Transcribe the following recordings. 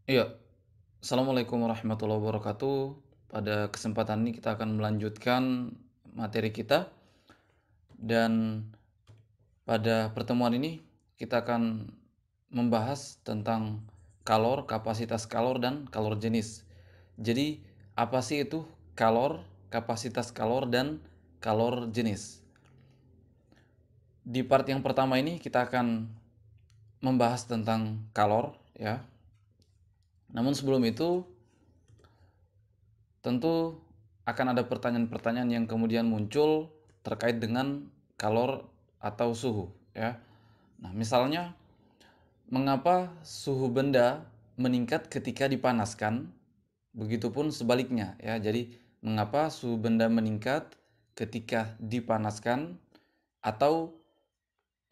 Iya, Assalamualaikum warahmatullahi wabarakatuh. Pada kesempatan ini kita akan melanjutkan materi kita dan pada pertemuan ini kita akan membahas tentang kalor, kapasitas kalor dan kalor jenis. Jadi, apa sih itu kalor, kapasitas kalor dan kalor jenis? Di part yang pertama ini kita akan membahas tentang kalor ya. Namun sebelum itu tentu akan ada pertanyaan-pertanyaan yang kemudian muncul terkait dengan kalor atau suhu ya. Nah, misalnya mengapa suhu benda meningkat ketika dipanaskan, begitupun sebaliknya ya. Jadi mengapa suhu benda meningkat ketika dipanaskan atau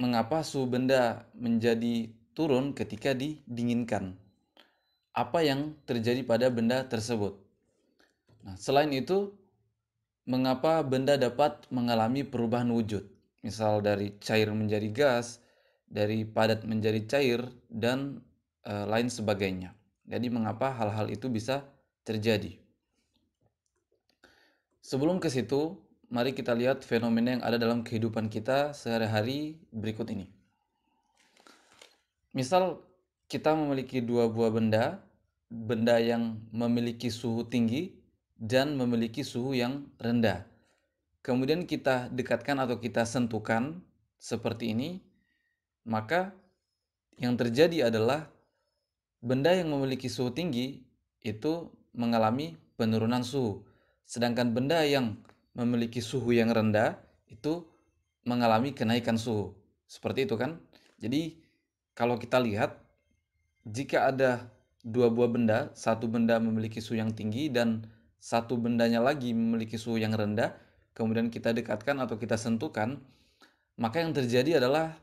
mengapa suhu benda menjadi turun ketika didinginkan? Apa yang terjadi pada benda tersebut? Nah, selain itu mengapa benda dapat mengalami perubahan wujud, misal dari cair menjadi gas, dari padat menjadi cair, dan lain sebagainya. Jadi mengapa hal-hal itu bisa terjadi? Sebelum ke situ, mari kita lihat fenomena yang ada dalam kehidupan kita sehari-hari berikut ini. Misal kita memiliki dua buah benda, benda yang memiliki suhu tinggi dan memiliki suhu yang rendah. Kemudian kita dekatkan atau kita sentuhkan seperti ini, maka yang terjadi adalah benda yang memiliki suhu tinggi itu mengalami penurunan suhu. Sedangkan benda yang memiliki suhu yang rendah itu mengalami kenaikan suhu. Seperti itu kan? Jadi kalau kita lihat jika ada dua buah benda, satu benda memiliki suhu yang tinggi dan satu bendanya lagi memiliki suhu yang rendah, kemudian kita dekatkan atau kita sentuhkan, maka yang terjadi adalah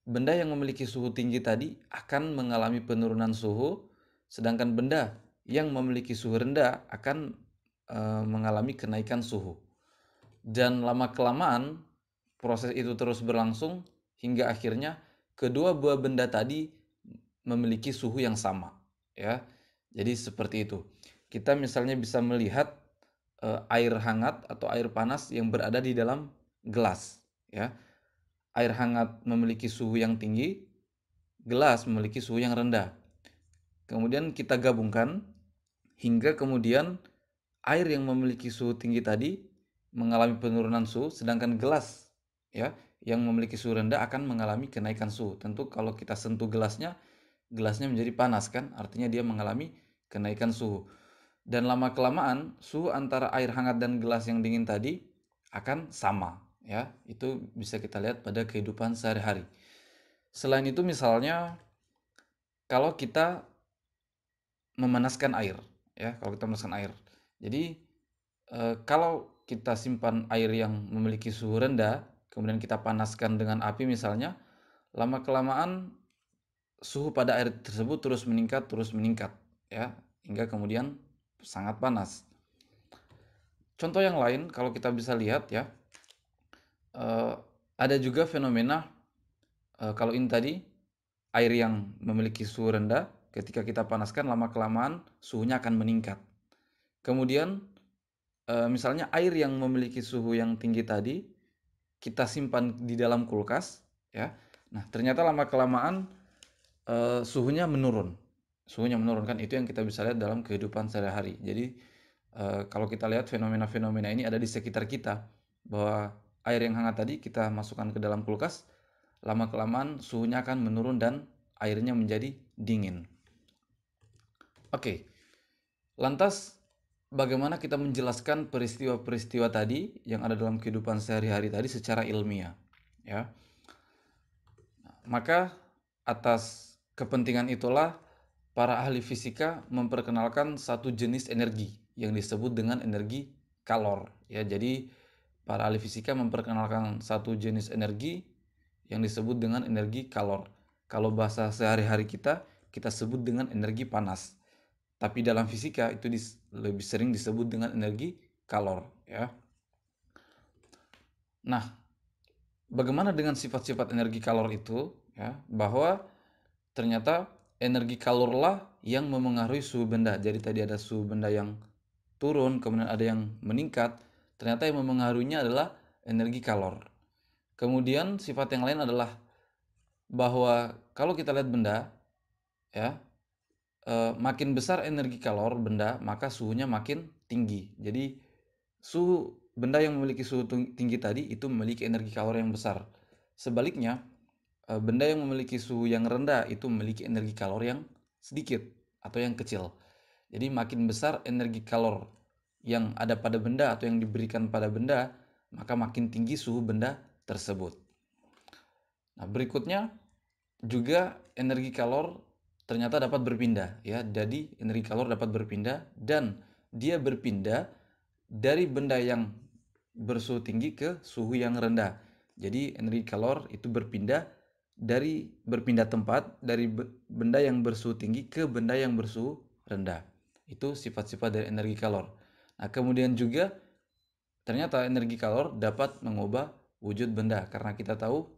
benda yang memiliki suhu tinggi tadi akan mengalami penurunan suhu, sedangkan benda yang memiliki suhu rendah akan mengalami kenaikan suhu. Dan lama-kelamaan proses itu terus berlangsung hingga akhirnya kedua buah benda tadi memiliki suhu yang sama, ya. Jadi seperti itu. Kita misalnya bisa melihat air hangat atau air panas yang berada di dalam gelas, ya. Air hangat memiliki suhu yang tinggi, gelas memiliki suhu yang rendah. Kemudian kita gabungkan hingga kemudian air yang memiliki suhu tinggi tadi mengalami penurunan suhu, sedangkan gelas ya yang memiliki suhu rendah akan mengalami kenaikan suhu. Tentu kalau kita sentuh gelasnya, gelasnya menjadi panas kan, artinya dia mengalami kenaikan suhu. Dan lama-kelamaan suhu antara air hangat dan gelas yang dingin tadi akan sama ya. Itu bisa kita lihat pada kehidupan sehari-hari. Selain itu misalnya kalau kita memanaskan air ya, kalau kita memanaskan air. Jadi kalau kita simpan air yang memiliki suhu rendah, kemudian kita panaskan dengan api misalnya, lama-kelamaan suhu pada air tersebut terus meningkat ya, hingga kemudian sangat panas. Contoh yang lain kalau kita bisa lihat ya, ada juga fenomena kalau ini tadi air yang memiliki suhu rendah ketika kita panaskan lama-kelamaan suhunya akan meningkat. Kemudian misalnya air yang memiliki suhu yang tinggi tadi kita simpan di dalam kulkas ya. Nah, ternyata lama-kelamaan suhunya menurun. Suhunya menurun kan itu yang kita bisa lihat dalam kehidupan sehari-hari. Jadi kalau kita lihat fenomena-fenomena ini ada di sekitar kita, bahwa air yang hangat tadi kita masukkan ke dalam kulkas, lama-kelamaan suhunya akan menurun dan airnya menjadi dingin. Oke, lantas bagaimana kita menjelaskan peristiwa-peristiwa tadi yang ada dalam kehidupan sehari-hari tadi secara ilmiah, ya? Maka atas kepentingan itulah para ahli fisika memperkenalkan satu jenis energi yang disebut dengan energi kalor, ya. Jadi para ahli fisika memperkenalkan satu jenis energi yang disebut dengan energi kalor. Kalau bahasa sehari-hari kita sebut dengan energi panas. Tapi dalam fisika itu lebih sering disebut dengan energi kalor, ya. Nah, bagaimana dengan sifat-sifat energi kalor itu, ya? Bahwa ternyata energi kalorlah yang memengaruhi suhu benda. Jadi tadi ada suhu benda yang turun, kemudian ada yang meningkat. Ternyata yang memengaruhinya adalah energi kalor. Kemudian sifat yang lain adalah bahwa kalau kita lihat benda, ya, makin besar energi kalor benda, maka suhunya makin tinggi. Jadi suhu benda yang memiliki suhu tinggi tadi itu memiliki energi kalor yang besar. Sebaliknya, benda yang memiliki suhu yang rendah itu memiliki energi kalor yang sedikit atau yang kecil. Jadi makin besar energi kalor yang ada pada benda atau yang diberikan pada benda, maka makin tinggi suhu benda tersebut. Nah, berikutnya juga energi kalor ternyata dapat berpindah, ya. Jadi energi kalor dapat berpindah dan dia berpindah dari benda yang bersuhu tinggi ke suhu yang rendah. Jadi energi kalor itu berpindah tempat dari benda yang bersuhu tinggi ke benda yang bersuhu rendah. Itu sifat-sifat dari energi kalor. Nah, kemudian juga ternyata energi kalor dapat mengubah wujud benda karena kita tahu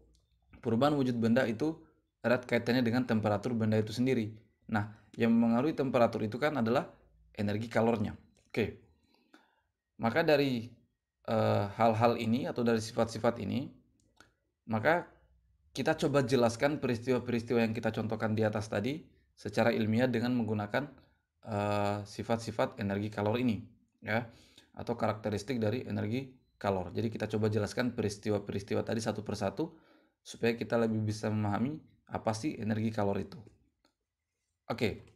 perubahan wujud benda itu erat kaitannya dengan temperatur benda itu sendiri. Nah, yang mempengaruhi temperatur itu kan adalah energi kalornya. Oke. Maka dari hal-hal ini atau dari sifat-sifat ini, maka kita coba jelaskan peristiwa-peristiwa yang kita contohkan di atas tadi secara ilmiah dengan menggunakan sifat-sifat energi kalor ini, ya, atau karakteristik dari energi kalor. Jadi kita coba jelaskan peristiwa-peristiwa tadi satu persatu supaya kita lebih bisa memahami apa sih energi kalor itu. Oke.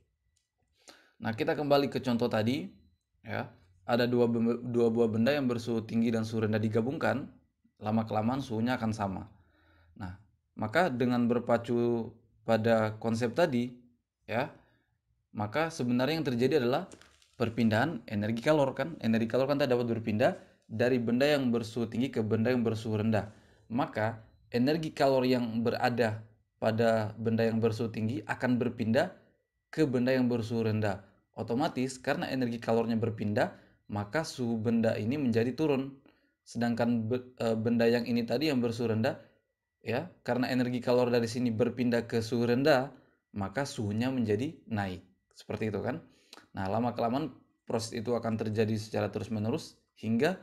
Nah, kita kembali ke contoh tadi, ya. Ada dua buah benda yang bersuhu tinggi dan suhu rendah digabungkan, lama-kelamaan suhunya akan sama. Nah, maka dengan berpacu pada konsep tadi, ya, maka sebenarnya yang terjadi adalah perpindahan energi kalor kan. Energi kalor kan dapat berpindah dari benda yang bersuhu tinggi ke benda yang bersuhu rendah. Maka energi kalor yang berada pada benda yang bersuhu tinggi akan berpindah ke benda yang bersuhu rendah. Otomatis karena energi kalornya berpindah, maka suhu benda ini menjadi turun. Sedangkan benda yang ini tadi yang bersuhu rendah, ya, karena energi kalor dari sini berpindah ke suhu rendah, maka suhunya menjadi naik. Seperti itu kan. Nah, lama-kelamaan proses itu akan terjadi secara terus-menerus hingga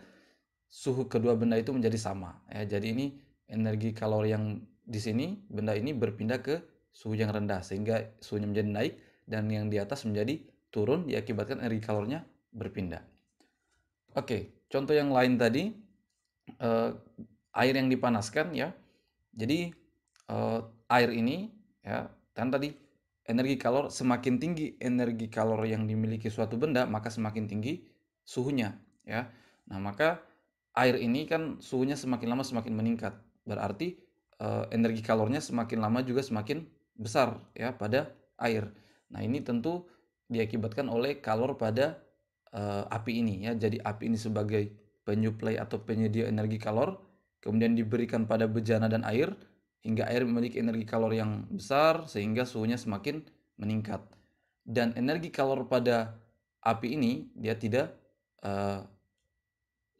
suhu kedua benda itu menjadi sama. Ya, jadi ini energi kalor yang di sini, benda ini berpindah ke suhu yang rendah sehingga suhunya menjadi naik dan yang di atas menjadi turun diakibatkan energi kalornya berpindah. Oke, contoh yang lain tadi, air yang dipanaskan, ya. Jadi air ini, ya, kan tadi energi kalor, semakin tinggi energi kalor yang dimiliki suatu benda maka semakin tinggi suhunya, ya. Nah, maka air ini kan suhunya semakin lama semakin meningkat. Berarti energi kalornya semakin lama juga semakin besar, ya, pada air. Nah, ini tentu diakibatkan oleh kalor pada api ini, ya. Jadi api ini sebagai penyuplai atau penyedia energi kalor, kemudian diberikan pada bejana dan air hingga air memiliki energi kalor yang besar sehingga suhunya semakin meningkat. Dan energi kalor pada api ini dia tidak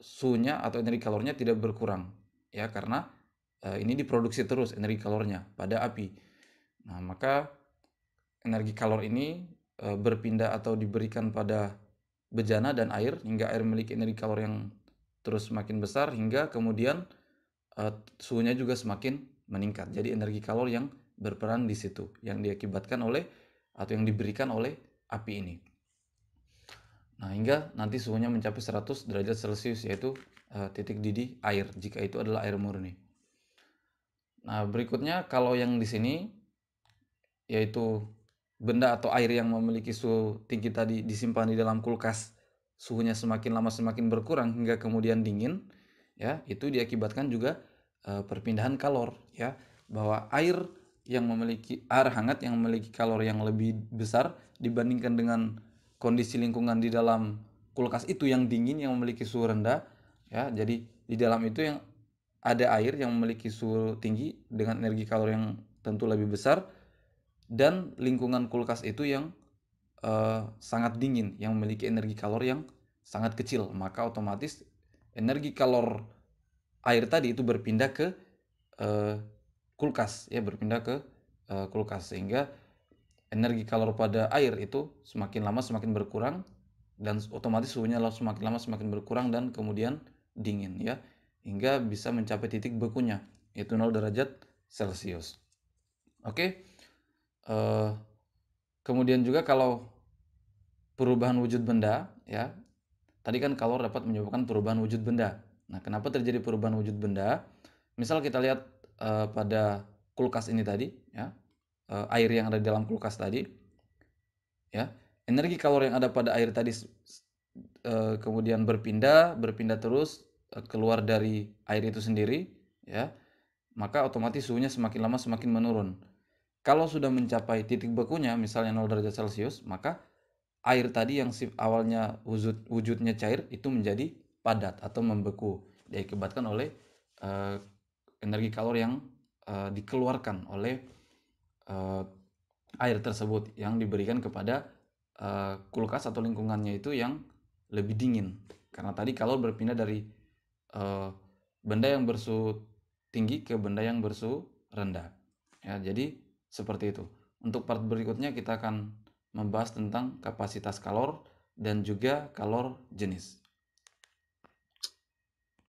suhunya atau energi kalornya tidak berkurang, ya, karena ini diproduksi terus energi kalornya pada api. Nah, maka energi kalor ini berpindah atau diberikan pada bejana dan air hingga air memiliki energi kalor yang terus semakin besar hingga kemudian suhunya juga semakin meningkat. Jadi energi kalor yang berperan di situ yang diakibatkan oleh atau yang diberikan oleh api ini. Nah, hingga nanti suhunya mencapai 100 derajat Celcius, yaitu titik didih air jika itu adalah air murni. Nah, berikutnya kalau yang di sini yaitu benda atau air yang memiliki suhu tinggi tadi disimpan di dalam kulkas, suhunya semakin lama semakin berkurang hingga kemudian dingin, ya, itu diakibatkan juga perpindahan kalor, ya, bahwa air hangat yang memiliki kalor yang lebih besar dibandingkan dengan kondisi lingkungan di dalam kulkas itu yang dingin yang memiliki suhu rendah, ya. Jadi di dalam itu yang ada air yang memiliki suhu tinggi dengan energi kalor yang tentu lebih besar dan lingkungan kulkas itu yang sangat dingin yang memiliki energi kalor yang sangat kecil, maka otomatis energi kalor air tadi itu berpindah ke kulkas, ya, berpindah ke kulkas sehingga energi kalor pada air itu semakin lama semakin berkurang, dan otomatis suhunya semakin lama semakin berkurang dan kemudian dingin ya, hingga bisa mencapai titik bekunya, yaitu 0 derajat Celcius. Oke, kemudian juga kalau perubahan wujud benda ya, tadi kan kalor dapat menyebabkan perubahan wujud benda. Nah, kenapa terjadi perubahan wujud benda? Misal kita lihat pada kulkas ini tadi ya, air yang ada di dalam kulkas tadi ya, energi kalor yang ada pada air tadi kemudian berpindah terus keluar dari air itu sendiri ya, maka otomatis suhunya semakin lama semakin menurun. Kalau sudah mencapai titik bekunya misalnya 0 derajat Celcius, maka air tadi yang awalnya wujudnya cair itu menjadi padat atau membeku, diakibatkan oleh energi kalor yang dikeluarkan oleh air tersebut yang diberikan kepada kulkas atau lingkungannya itu yang lebih dingin, karena tadi kalor berpindah dari benda yang bersuhu tinggi ke benda yang bersuhu rendah ya. Jadi seperti itu. Untuk part berikutnya kita akan membahas tentang kapasitas kalor dan juga kalor jenis.